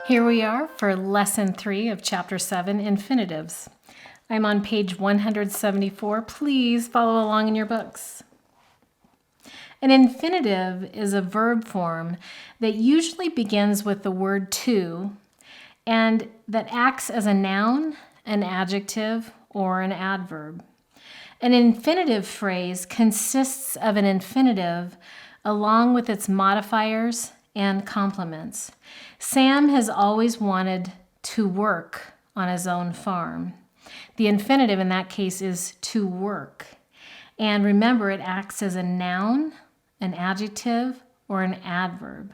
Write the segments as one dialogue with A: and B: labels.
A: Here we are for Lesson 3 of Chapter 7, Infinitives. I'm on page 174. Please follow along in your books. An infinitive is a verb form that usually begins with the word to and that acts as a noun, an adjective, or an adverb. An infinitive phrase consists of an infinitive along with its modifiers and complements. Sam has always wanted to work on his own farm. The infinitive in that case is to work. And remember, it acts as a noun, an adjective, or an adverb.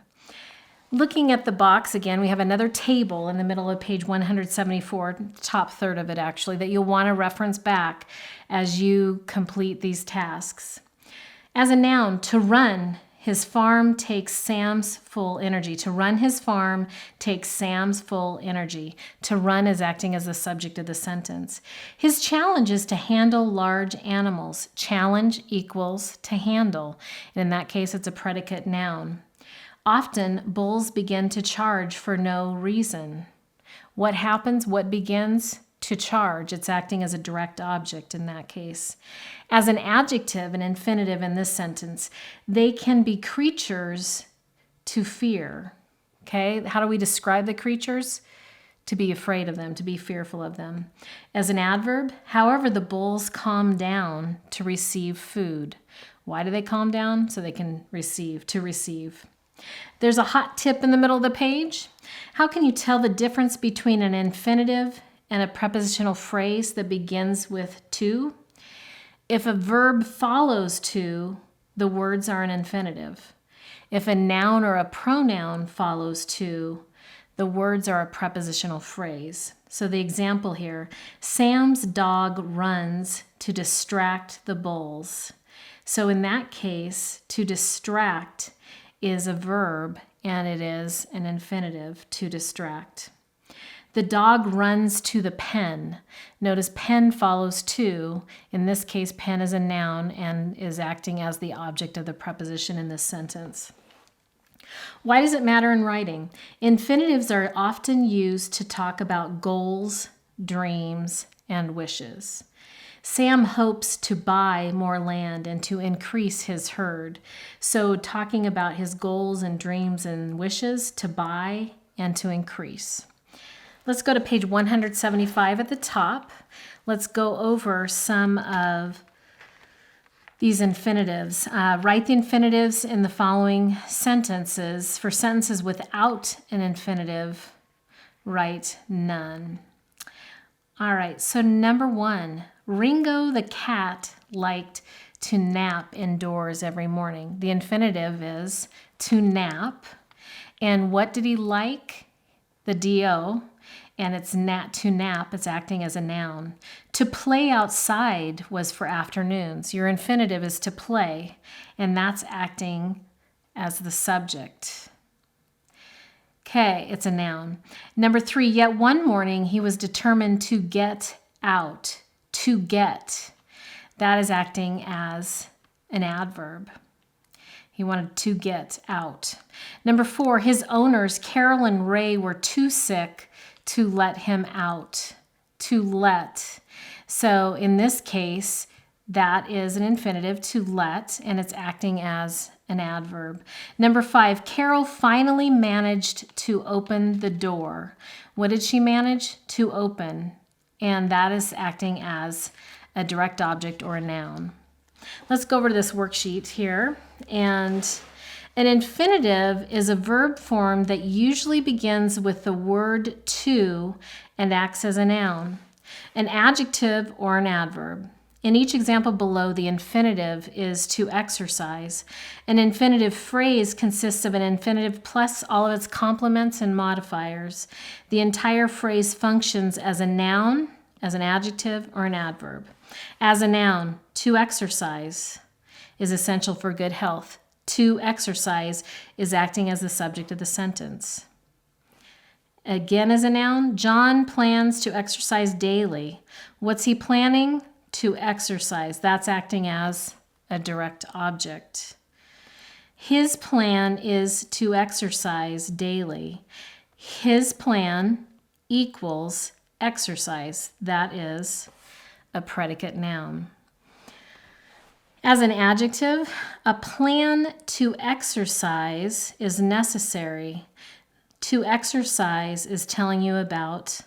A: Looking at the box again, we have another table in the middle of page 174, top third of it actually, that you'll want to reference back as you complete these tasks. As a noun, to run his farm takes Sam's full energy. To run his farm takes Sam's full energy. To run is acting as the subject of the sentence. His challenge is to handle large animals. Challenge equals to handle. And in that case, it's a predicate noun. Often, bulls begin to charge for no reason. What happens? What begins? To charge. It's acting as a direct object in that case. As an adjective, an infinitive in this sentence, they can be creatures to fear. Okay, how do we describe the creatures? To be afraid of them, to be fearful of them. As an adverb, however, the bulls calm down to receive food. Why do they calm down? So they can receive, to receive. There's a hot tip in the middle of the page. How can you tell the difference between an infinitive and a prepositional phrase that begins with to? If a verb follows to, the words are an infinitive. If a noun or a pronoun follows to, the words are a prepositional phrase. So the example here, Sam's dog runs to distract the bulls. So in that case, to distract is a verb and it is an infinitive, to distract. The dog runs to the pen. Notice pen follows to. In this case, pen is a noun and is acting as the object of the preposition in this sentence. Why does it matter in writing? Infinitives are often used to talk about goals, dreams, and wishes. Sam hopes to buy more land and to increase his herd. So talking about his goals and dreams and wishes, to buy and to increase. Let's go to page 175 at the top. Let's go over some of these infinitives. Write the infinitives in the following sentences. For sentences without an infinitive, write none. All right, so number 1, Ringo the cat liked to nap indoors every morning. The infinitive is to nap. And what did he like? The DO. And it's to nap, it's acting as a noun. To play outside was for afternoons. Your infinitive is to play, and that's acting as the subject. Okay, it's a noun. Number 3, yet one morning he was determined to get out. To get. That is acting as an adverb. He wanted to get out. Number 4, his owners, Carol and Ray, were too sick to let him out. To let. So in this case, that is an infinitive, to let, and it's acting as an adverb. Number 5, Carol finally managed to open the door. What did she manage? To open. And that is acting as a direct object or a noun. Let's go over to this worksheet here. And an infinitive is a verb form that usually begins with the word to and acts as a noun, an adjective, or an adverb. In each example below, the infinitive is to exercise. An infinitive phrase consists of an infinitive plus all of its complements and modifiers. The entire phrase functions as a noun, as an adjective, or an adverb. As a noun, to exercise is essential for good health. To exercise is acting as the subject of the sentence. Again, as a noun, John plans to exercise daily. What's he planning? To exercise. That's acting as a direct object. His plan is to exercise daily. His plan equals exercise. That is a predicate noun. As an adjective, a plan to exercise is necessary. To exercise is telling you about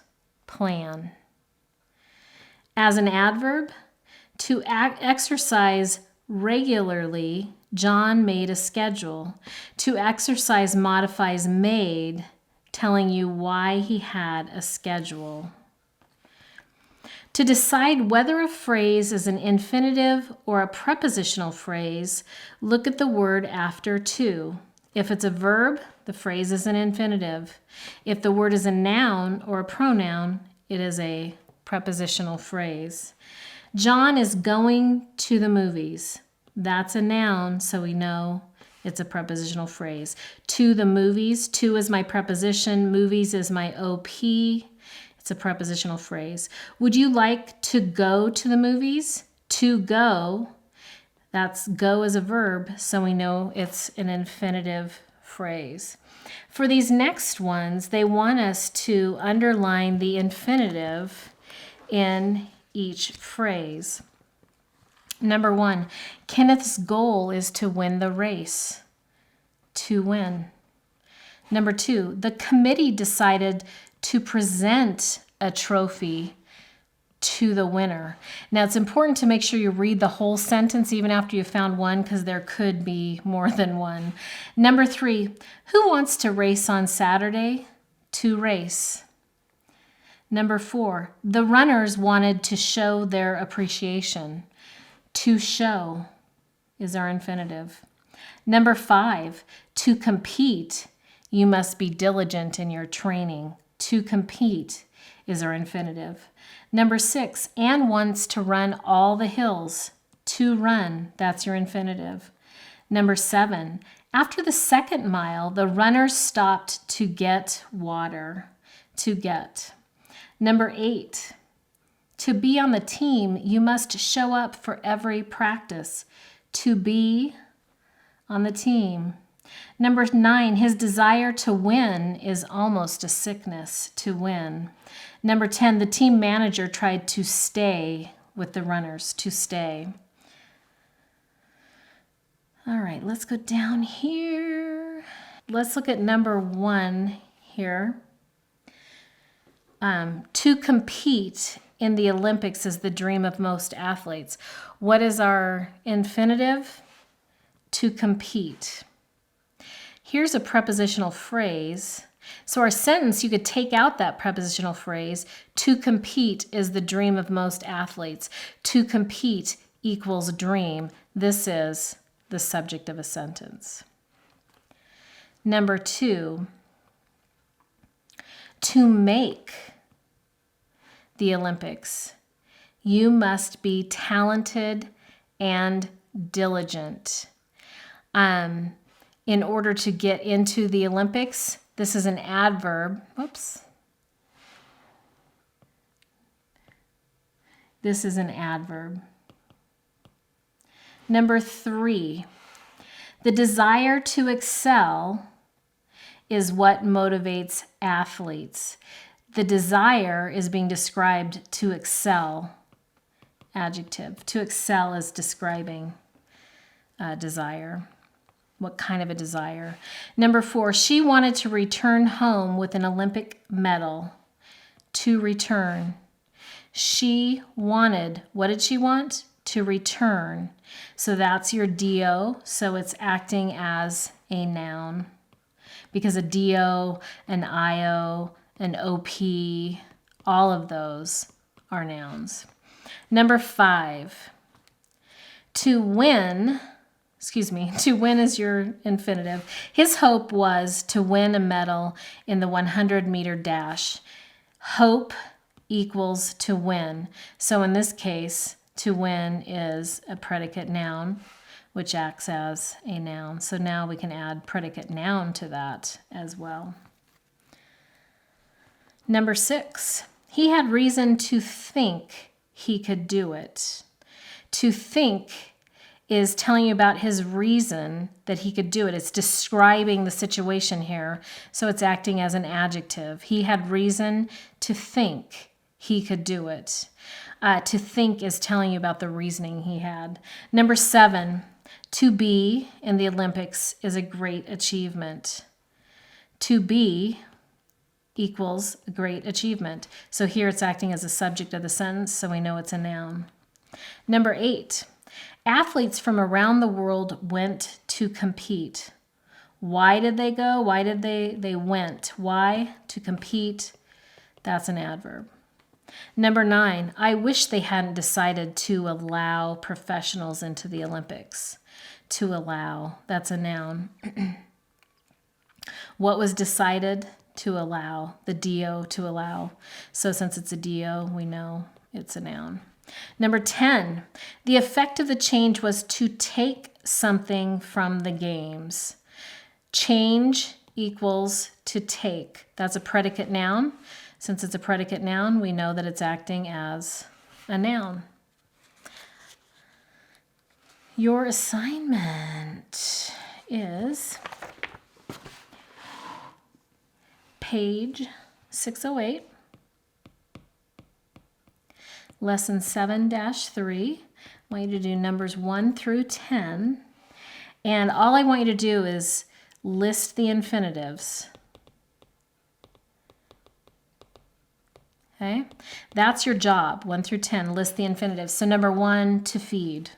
A: plan. As an adverb, to exercise regularly, John made a schedule. To exercise modifies made, telling you why he had a schedule. To decide whether a phrase is an infinitive or a prepositional phrase, look at the word after to. If it's a verb, the phrase is an infinitive. If the word is a noun or a pronoun, it is a prepositional phrase. John is going to the movies. That's a noun, so we know it's a prepositional phrase. To the movies, to is my preposition, movies is my OP. It's a prepositional phrase. Would you like to go to the movies? To go, that's go as a verb, so we know it's an infinitive phrase. For these next ones, they want us to underline the infinitive in each phrase. Number 1, Kenneth's goal is to win the race. To win. Number 2, the committee decided to present a trophy to the winner. Now, it's important to make sure you read the whole sentence even after you've found one, because there could be more than one. Number 3, who wants to race on Saturday? To race. Number 4, the runners wanted to show their appreciation. To show is our infinitive. Number 5, to compete, you must be diligent in your training. To compete is our infinitive. Number 6, Anne wants to run all the hills. To run, that's your infinitive. Number 7, after the second mile, the runners stopped to get water. To get. Number 8, to be on the team, you must show up for every practice. To be on the team. Number 9, his desire to win is almost a sickness. To win. Number 10, the team manager tried to stay with the runners. To stay. All right, let's go down here. Let's look at number 1 here. To compete in the Olympics is the dream of most athletes. What is our infinitive? To compete. Here's a prepositional phrase. So our sentence, you could take out that prepositional phrase. To compete is the dream of most athletes. To compete equals dream. This is the subject of a sentence. Number 2, to make the Olympics, you must be talented and diligent. In order to get into the Olympics, this is an adverb. Whoops. This is an adverb. Number 3, the desire to excel is what motivates athletes. The desire is being described to excel. Adjective. To excel is describing desire. What kind of a desire? Number 4, she wanted to return home with an Olympic medal. To return. She wanted, what did she want? To return. So that's your DO, so it's acting as a noun. Because a DO, an IO, an OP, all of those are nouns. Number 5, to win is your infinitive. His hope was to win a medal in the 100-meter dash. Hope equals to win. So in this case, to win is a predicate noun, which acts as a noun. So now we can add predicate noun to that as well. Number 6, he had reason to think he could do it. To think is telling you about his reason that he could do it. It's describing the situation here, so it's acting as an adjective. He had reason to think he could do it. To think is telling you about the reasoning he had. Number 7, to be in the Olympics is a great achievement. To be equals a great achievement. So here it's acting as a subject of the sentence, so we know it's a noun. Number 8, athletes from around the world went to compete. Why did they go? Why did they went? Why? To compete. That's an adverb. Number 9, I wish they hadn't decided to allow professionals into the Olympics. To allow, that's a noun. What was decided? To allow, the DO, to allow. So since it's a DO, we know it's a noun. Number 10, the effect of the change was to take something from the games. Change equals to take. That's a predicate noun. Since it's a predicate noun, we know that it's acting as a noun. Your assignment is page 608, lesson 7-3. I want you to do numbers 1 through 10. And all I want you to do is list the infinitives. Okay? That's your job, 1 through 10, list the infinitives. So number 1, to feed.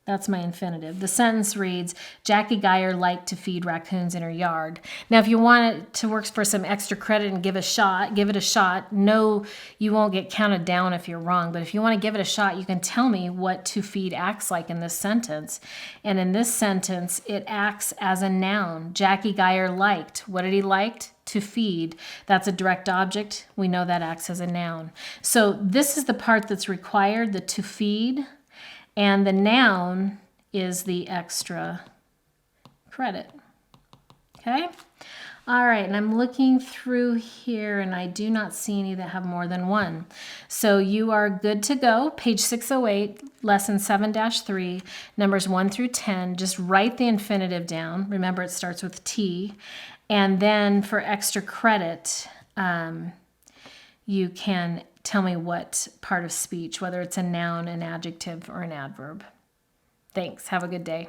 A: That's my infinitive. The sentence reads, Jackie Geyer liked to feed raccoons in her yard. Now, if you want it to work for some extra credit and give it a shot. No, you won't get counted down if you're wrong. But if you want to give it a shot, you can tell me what to feed acts like in this sentence. And in this sentence, it acts as a noun. Jackie Geyer liked. What did he like? To feed. That's a direct object. We know that acts as a noun. So this is the part that's required, the to feed. And the noun is the extra credit. Okay? All right, and I'm looking through here, and I do not see any that have more than 1. So you are good to go. Page 608, lesson 7-3, numbers 1 through 10. Just write the infinitive down. Remember, it starts with T. And then for extra credit, you can tell me what part of speech, whether it's a noun, an adjective, or an adverb. Thanks. Have a good day.